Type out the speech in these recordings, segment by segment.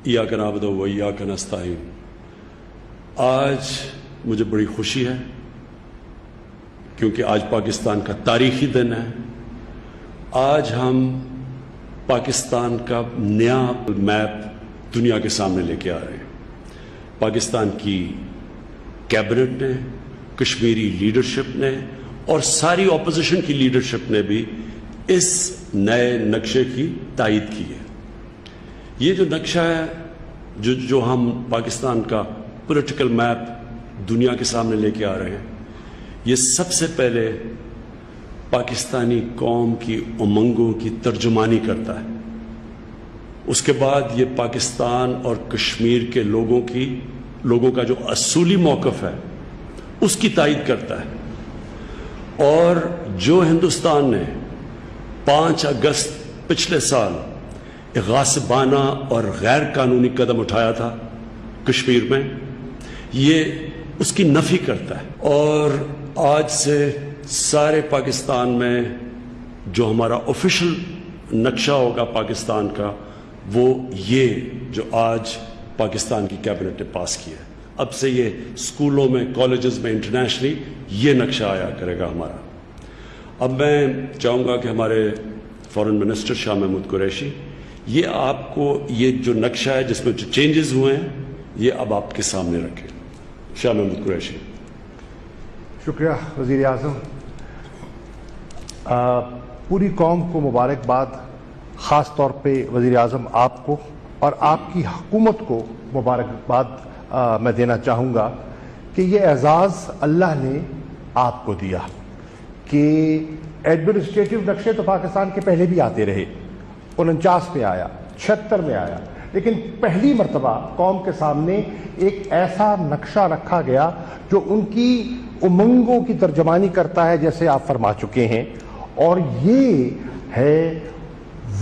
इय्याक नअबुदु व इय्याक नस्तईन। आज मुझे बड़ी खुशी है क्योंकि आज पाकिस्तान का तारीखी दिन है। आज हम पाकिस्तान का नया मैप दुनिया के सामने लेके आ रहे हैं। पाकिस्तान की कैबिनेट ने, कश्मीरी लीडरशिप ने और सारी ऑपोजिशन की लीडरशिप ने भी इस नए नक्शे की तायीद की है। ये जो नक्शा है जो हम पाकिस्तान का पॉलिटिकल मैप दुनिया के सामने लेके आ रहे हैं, ये सबसे पहले पाकिस्तानी कौम की उमंगों की तर्जुमानी करता है। उसके बाद ये पाकिस्तान और कश्मीर के लोगों का जो असूली मौक़िफ़ है उसकी तायीद करता है। और जो हिंदुस्तान ने 5 अगस्त पिछले साल एक गासिबाना और गैर कानूनी कदम उठाया था कश्मीर में, ये उसकी नफ़ी करता है। और आज से सारे पाकिस्तान में जो हमारा ऑफिशियल नक्शा होगा पाकिस्तान का, वो ये जो आज पाकिस्तान की कैबिनेट ने पास किया है। अब से ये स्कूलों में, कॉलेजेस में, इंटरनेशनली ये नक्शा आया करेगा हमारा। अब मैं चाहूँगा कि हमारे फॉरेन मिनिस्टर शाह महमूद कुरैशी ये आपको ये जो नक्शा है जिसमें जो चेंजेस हुए हैं ये अब आपके सामने रखें। शाह महमूद कुरैशी। शुक्रिया वज़ीर आज़म। पूरी कौम को मुबारकबाद, ख़ास तौर पे वज़ीर आज़म आपको और आपकी हुकूमत को मुबारकबाद मैं देना चाहूँगा कि ये एजाज़ अल्लाह ने आपको दिया कि एडमिनिस्ट्रेटिव नक्शे तो पाकिस्तान के पहले भी आते रहे, 49 में आया, 76 में आया, लेकिन पहली मर्तबा कौम के सामने एक ऐसा नक्शा रखा गया जो उनकी उमंगों की तर्जमानी करता है, जैसे आप फरमा चुके हैं। और ये है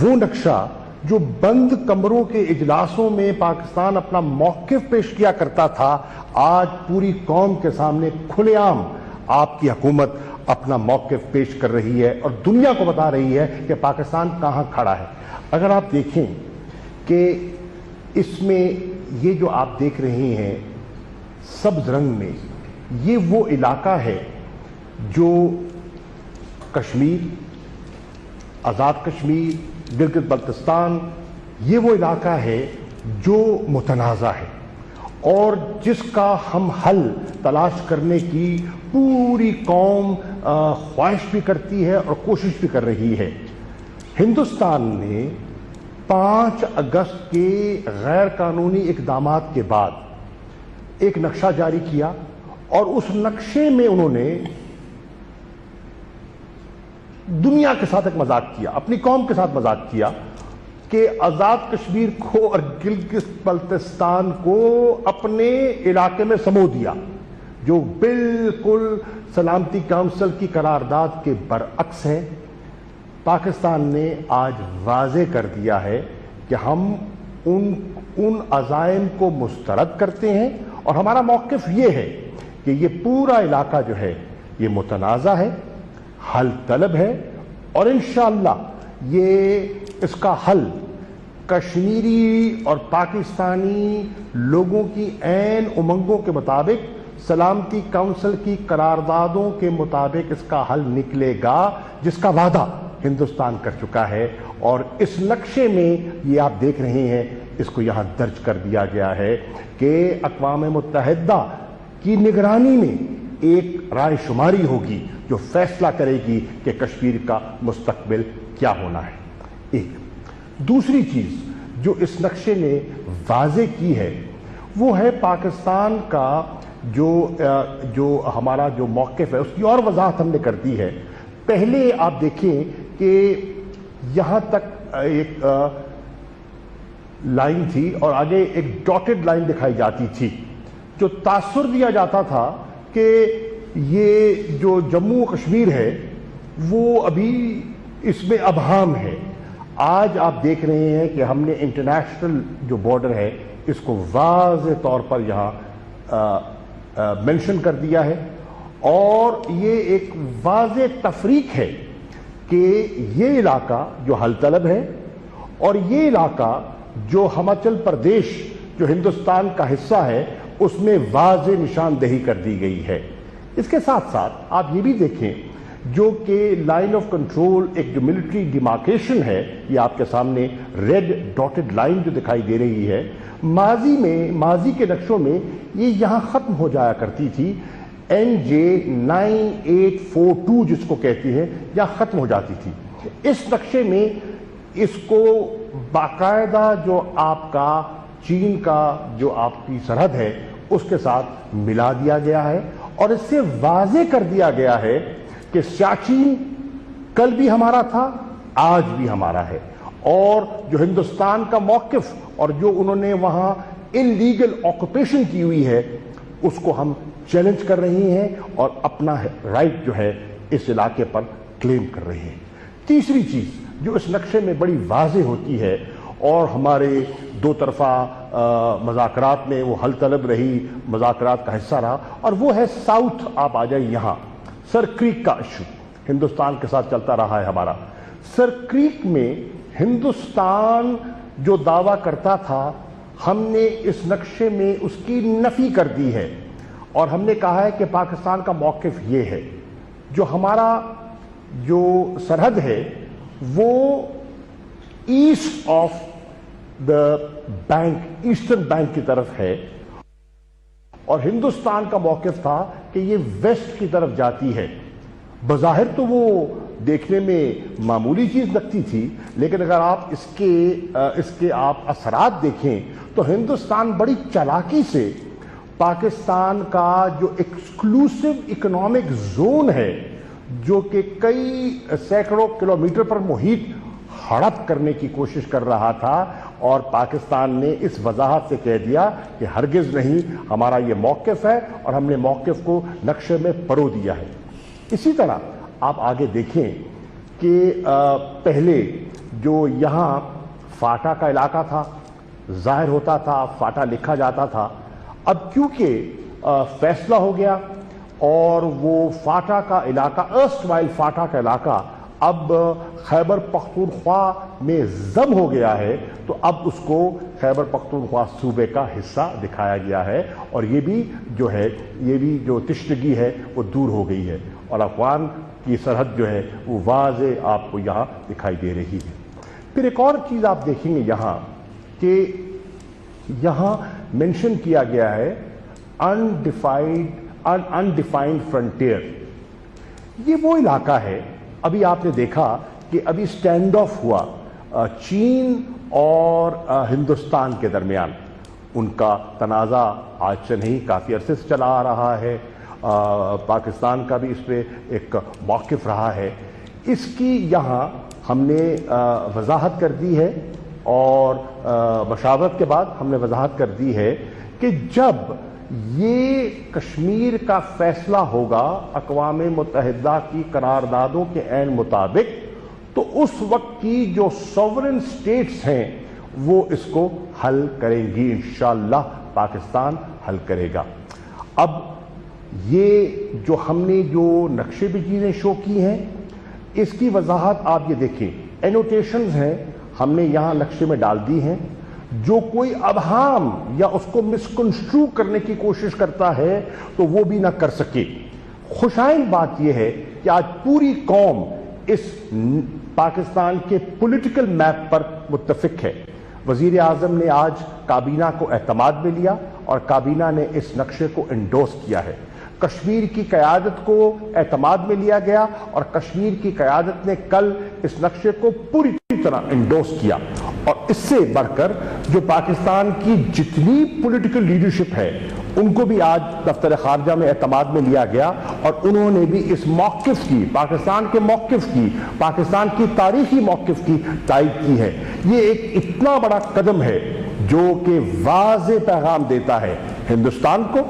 वो नक्शा जो बंद कमरों के इजलासों में पाकिस्तान अपना मौक़िफ़ पेश किया करता था, आज पूरी कौम के सामने खुलेआम आपकी हुकूमत अपना मौक़िफ़ पेश कर रही है और दुनिया को बता रही है कि पाकिस्तान कहाँ खड़ा है। अगर आप देखें कि इसमें ये जो आप देख रहे हैं सब्ज़ रंग में, ये वो इलाका है जो कश्मीर, आज़ाद कश्मीर, गिलगित बल्तिस्तान, ये वो इलाका है जो मुतनाज़ा है और जिसका हम हल तलाश करने की पूरी कौम ख्वाहिश भी करती है और कोशिश भी कर रही है। हिंदुस्तान ने 5 अगस्त के गैर कानूनी इक़दामात के बाद एक नक्शा जारी किया और उस नक्शे में उन्होंने दुनिया के साथ एक मजाक किया, अपनी कौम के साथ मजाक किया कि आज़ाद कश्मीर को और गिलगित बल्तिस्तान को अपने इलाके में समो दिया, जो बिल्कुल सलामती काउंसिल की करारदाद के बरअक्स है। पाकिस्तान ने आज वाज़े कर दिया है कि हम उन अज़ाइम को मुस्तरद करते हैं और हमारा मौक़िफ़ ये है कि ये पूरा इलाका जो है ये मुतनाज़ा है, हल तलब है और इंशाअल्लाह ये इसका हल कश्मीरी और पाकिस्तानी लोगों की ऐन उमंगों के मुताबिक, सलामती काउंसिल की करारदादों के मुताबिक इसका हल निकलेगा, जिसका वादा हिंदुस्तान कर चुका है। और इस नक्शे में ये आप देख रहे हैं, इसको यहाँ दर्ज कर दिया गया है कि अक़वाम मुत्तहिदा की निगरानी में एक राय शुमारी होगी जो फैसला करेगी कि कश्मीर का मुस्तकबिल क्या होना है। एक दूसरी चीज़ जो इस नक्शे ने वाज़े की है वो है पाकिस्तान का जो हमारा जो मौक़िफ़ है उसकी और वजाहत हमने कर दी है। पहले आप देखें कि यहाँ तक एक लाइन थी और आगे एक डॉटेड लाइन दिखाई जाती थी, जो तासुर दिया जाता था कि ये जो जम्मू कश्मीर है वो अभी इसमें अबहम है। आज आप देख रहे हैं कि हमने इंटरनेशनल जो बॉर्डर है इसको वाज़े तौर पर यहाँ मेंशन कर दिया है और ये एक वाज़े तफरीक है कि ये इलाका जो हल तलब है और ये इलाका जो हिमाचल प्रदेश जो हिंदुस्तान का हिस्सा है उसमें वाज़ेह निशानदेही कर दी गई है। इसके साथ साथ आप ये भी देखें जो कि लाइन ऑफ कंट्रोल एक जो मिलिट्री डिमार्केशन है, ये आपके सामने रेड डॉटेड लाइन जो दिखाई दे रही है, माजी के नक्शों में ये यहाँ ख़त्म हो जाया करती थी। NJ 9842 जिसको कहती है, यहाँ ख़त्म हो जाती थी। इस नक्शे में इसको बाकायदा जो आपका चीन का जो आपकी सरहद है उसके साथ मिला दिया गया है और इससे वाज़ेह कर दिया गया है कि सियाचिन कल भी हमारा था, आज भी हमारा है। और जो हिंदुस्तान का मौक़िफ़ और जो उन्होंने वहाँ इल्लीगल ऑक्यूपेशन की हुई है उसको हम चैलेंज कर रही हैं और अपना राइट जो है इस इलाके पर क्लेम कर रहे हैं। तीसरी चीज़ जो इस नक्शे में बड़ी वाज़ेह होती है और हमारे दो तरफा मज़ाकरात में वो हल तलब रही, मज़ाकरात का हिस्सा रहा, और वो है साउथ। आप आ जाइए यहाँ, सर क्रीक का इशू हिंदुस्तान के साथ चलता रहा है हमारा। सर क्रीक में हिंदुस्तान जो दावा करता था, हमने इस नक्शे में उसकी नफ़ी कर दी है और हमने कहा है कि पाकिस्तान का मौक़िफ़ ये है, जो हमारा जो सरहद है वो east of the bank, eastern bank की तरफ है और हिंदुस्तान का मौक़िफ़ था कि ये वेस्ट की तरफ जाती है। बज़ाहिर तो वो देखने में मामूली चीज़ लगती थी, लेकिन अगर आप इसके आप असरात देखें तो हिंदुस्तान बड़ी चालाकी से पाकिस्तान का जो एक्सक्लूसिव इकोनॉमिक जोन है, जो कि कई सैकड़ों किलोमीटर पर मुहित हड़प करने की कोशिश कर रहा था, और पाकिस्तान ने इस वजाहत से कह दिया कि हरगिज़ नहीं, हमारा ये मौक़िफ़ है और हमने मौक़िफ़ को नक्शे में परो दिया है। इसी तरह आप आगे देखें कि पहले जो यहाँ फाटा का इलाका था, ज़ाहिर होता था, फाटा लिखा जाता था। अब क्योंकि फैसला हो गया और वो फाटा का इलाका, अर्स्टवाइल फाटा का इलाका अब खैबर पख्तूनख्वा में ज़म हो गया है, तो अब उसको खैबर पख्तूनख्वा सूबे का हिस्सा दिखाया गया है और ये भी जो है, ये भी जो तिश्तगी है वो दूर हो गई है और अफगान की सरहद जो है वो वाज़ेह आपको यहाँ दिखाई दे रही है। फिर एक और चीज़ आप देखेंगे यहाँ कि यहाँ मेंशन किया गया है अनडिफाइंड फ्रंटियर। ये वो इलाका है, अभी आपने देखा कि अभी स्टैंड ऑफ हुआ चीन और हिंदुस्तान के दरमियान। उनका तनाज़ा आज से नहीं, काफ़ी अरसे से चला आ रहा है। पाकिस्तान का भी इस पर एक मौक़िफ़ रहा है। इसकी यहाँ हमने वजाहत कर दी है और मशावरत के बाद हमने वजाहत कर दी है कि जब ये कश्मीर का फैसला होगा अक़वाम मुत्तहिदा की करारदादों के ऐन मुताबिक, तो उस वक्त की जो सॉवरेन स्टेट्स हैं वो इसको हल करेंगी। इंशाअल्लाह पाकिस्तान हल करेगा। अब ये जो हमने जो नक्शे पे चीज़ें शो की हैं, इसकी वजाहत आप ये देखें, एनोटेशंस हैं हमने यहाँ नक्शे में डाल दी हैं। जो कोई अबहाम या उसको मिसकंस्ट्रू करने की कोशिश करता है तो वो भी ना कर सके। खुशाइन बात यह है कि आज पूरी कौम इस पाकिस्तान के पॉलिटिकल मैप पर मुत्तफिक है। वज़ीर आज़म ने आज काबीना को एतमाद में लिया और काबीना ने इस नक्शे को इंडोर्स किया है। कश्मीर की क़यादत को एतमाद में लिया गया और कश्मीर की क़यादत ने कल इस नक्शे को पूरी तरह इंडोर्स किया। और इससे बढ़कर जो पाकिस्तान की जितनी पॉलिटिकल लीडरशिप है उनको भी आज दफ्तर खारजा में एतमाद में लिया गया और उन्होंने भी इस मौक़िफ़ की, पाकिस्तान के मौक़िफ़ की, पाकिस्तान की तारीखी मौक़िफ़ की तायीद की है। ये एक इतना बड़ा कदम है जो कि वाज़ेह पैगाम देता है हिंदुस्तान को,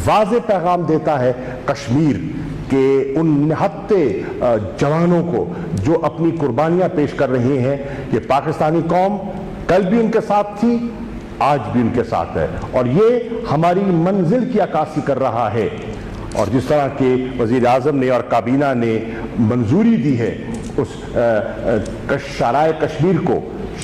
वाज़ेह पैगाम देता है कश्मीर के उन निहत्ते जवानों को जो अपनी कुर्बानियां पेश कर रहे हैं कि पाकिस्तानी कौम कल भी उनके साथ थी, आज भी उनके साथ है और ये हमारी मंजिल की अक्कासी कर रहा है। और जिस तरह के वज़ीर आज़म ने और काबीना ने मंजूरी दी है उस शराए कश्मीर को,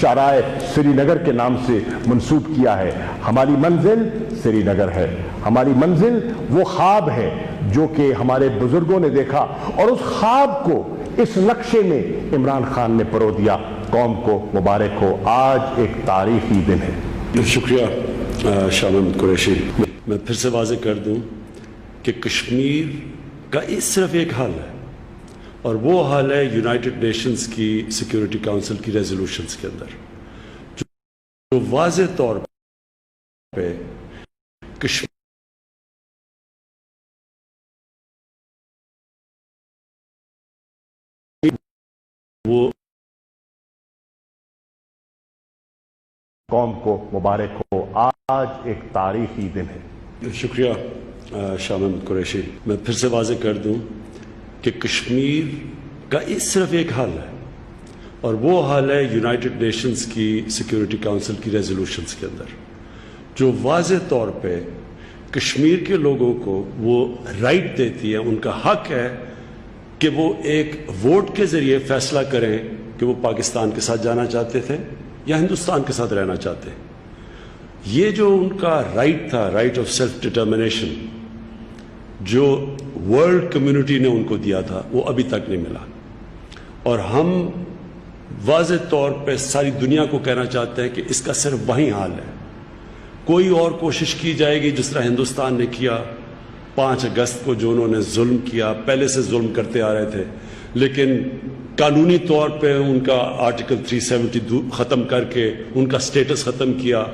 شارائے سری نگر کے نام سے منسوب کیا ہے۔ ہماری منزل سری نگر ہے، ہماری منزل وہ خواب ہے جو کہ ہمارے بزرگوں نے دیکھا اور اس خواب کو اس نقشے میں عمران خان نے پرو دیا۔ قوم کو مبارک ہو، آج ایک تاریخی دن ہے۔ شکریہ شاہ محمد قریشی۔ میں پھر سے واضح کر دوں کہ کشمیر کا صرف ایک حل ہے، اور وہ حل ہے یونائٹڈ نیشنز کی سیکیورٹی کاؤنسل کی ریزولوشنز کے اندر، جو واضح طور پہ کشمیر وہ قوم کو مبارک ہو، آج ایک تاریخی دن ہے۔ شکریہ شاہ محمد قریشی۔ میں پھر سے واضح کر دوں کہ کشمیر کا صرف ایک حل ہے، اور وہ حل ہے یونائٹڈ نیشنز کی سیکیورٹی کاؤنسل کی ریزولوشنز کے اندر، جو واضح طور پہ کشمیر کے لوگوں کو وہ رائٹ دیتی ہے، ان کا حق ہے کہ وہ ایک ووٹ کے ذریعے فیصلہ کریں کہ وہ پاکستان کے ساتھ جانا چاہتے تھے یا ہندوستان کے ساتھ رہنا چاہتے ہیں۔ یہ جو ان کا رائٹ تھا، رائٹ آف سیلف ڈٹرمنیشن، جو ورلڈ کمیونٹی نے ان کو دیا تھا، وہ ابھی تک نہیں ملا، اور ہم واضح طور پہ ساری دنیا کو کہنا چاہتے ہیں کہ اس کا صرف وہی حال ہے۔ کوئی اور کوشش کی جائے گی جس طرح ہندوستان نے کیا 5 اگست کو، جو انہوں نے ظلم کیا، پہلے سے ظلم کرتے آ رہے تھے، لیکن قانونی طور پہ ان کا آرٹیکل 370 ختم کر کے ان کا سٹیٹس ختم کیا۔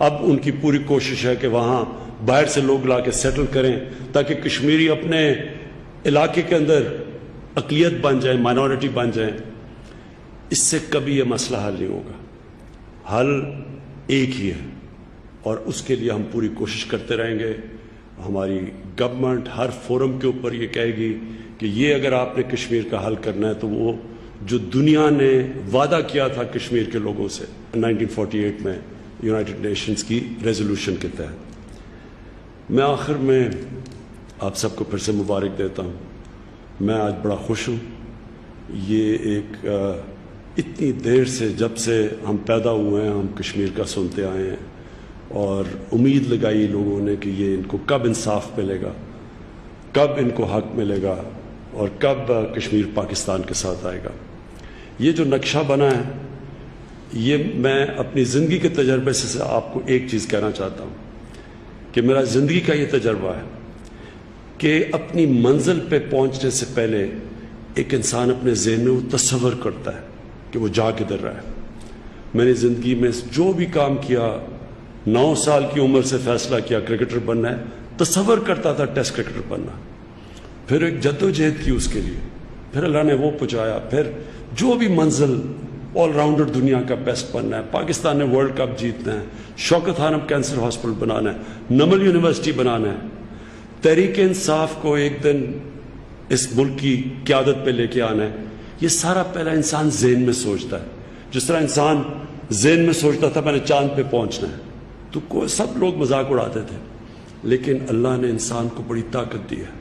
اب ان کی پوری کوشش ہے کہ وہاں باہر سے لوگ لا کے سیٹل کریں تاکہ کشمیری اپنے علاقے کے اندر اقلیت بن جائیں، مائنورٹی بن جائیں۔ اس سے کبھی یہ مسئلہ حل نہیں ہوگا، حل ایک ہی ہے، اور اس کے لیے ہم پوری کوشش کرتے رہیں گے۔ ہماری گورنمنٹ ہر فورم کے اوپر یہ کہے گی کہ یہ اگر آپ نے کشمیر کا حل کرنا ہے تو وہ جو دنیا نے وعدہ کیا تھا کشمیر کے لوگوں سے 1948 میں یونائٹڈ نیشنز کی ریزولوشن کے تحت۔ میں آخر میں آپ سب کو پھر سے مبارک دیتا ہوں۔ میں آج بڑا خوش ہوں۔ یہ ایک اتنی دیر سے، جب سے ہم پیدا ہوئے ہیں، ہم کشمیر کا سنتے آئے ہیں، اور امید لگائی لوگوں نے کہ یہ ان کو کب انصاف ملے گا، کب ان کو حق ملے گا، اور کب کشمیر پاکستان کے ساتھ آئے گا۔ یہ جو نقشہ بنا ہے، یہ میں اپنی زندگی کے تجربے سے آپ کو ایک چیز کہنا چاہتا ہوں کہ میرا زندگی کا یہ تجربہ ہے کہ اپنی منزل پہ پہنچنے سے پہلے ایک انسان اپنے ذہن میں وہ تصور کرتا ہے کہ وہ جا کدھر رہا ہے۔ میں نے زندگی میں جو بھی کام کیا، 9 سال کی عمر سے فیصلہ کیا کرکٹر بننا ہے، تصور کرتا تھا ٹیسٹ کرکٹر بننا، پھر ایک جدوجہد کی اس کے لیے، پھر اللہ نے وہ پہنچایا، پھر جو بھی منزل، آل راؤنڈر دنیا کا بیسٹ بننا ہے، پاکستان نے ورلڈ کپ جیتنا ہے، شوکت خانم کینسر ہاسپٹل بنانا ہے، نمل یونیورسٹی بنانا ہے، تحریک انصاف کو ایک دن اس ملک کی قیادت پہ لے کے آنا ہے۔ یہ سارا پہلا انسان ذہن میں سوچتا ہے، جس طرح انسان ذہن میں سوچتا تھا میں نے چاند پہ پہنچنا ہے، تو سب لوگ مذاق اڑاتے تھے، لیکن اللہ نے انسان کو بڑی طاقت دی ہے،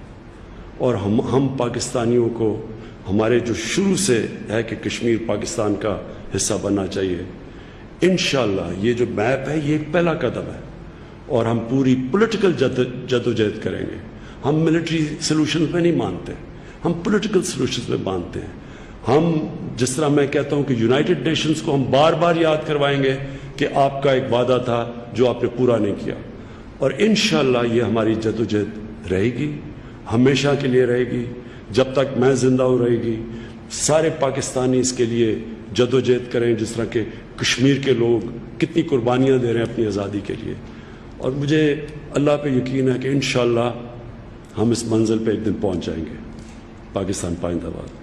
اور ہم پاکستانیوں کو ہمارے جو شروع سے ہے کہ کشمیر پاکستان کا حصہ بننا چاہیے، انشاءاللہ یہ جو میپ ہے یہ ایک پہلا قدم ہے، اور ہم پوری پولیٹیکل جدوجہد کریں گے۔ ہم ملٹری سلوشنز میں نہیں مانتے، ہم پولیٹیکل سلوشنز میں مانتے ہیں۔ ہم جس طرح میں کہتا ہوں کہ یونائٹڈ نیشنز کو ہم بار بار یاد کروائیں گے کہ آپ کا ایک وعدہ تھا جو آپ نے پورا نہیں کیا، اور انشاءاللہ یہ ہماری جدوجہد رہے گی، ہمیشہ کے لیے رہے گی، جب تک میں زندہ ہوں رہے گی۔ سارے پاکستانی اس کے لیے جدوجہد کریں، جس طرح کہ کشمیر کے لوگ کتنی قربانیاں دے رہے ہیں اپنی آزادی کے لیے، اور مجھے اللہ پہ یقین ہے کہ انشاءاللہ ہم اس منزل پہ ایک دن پہنچ جائیں گے۔ پاکستان پائندہ باد۔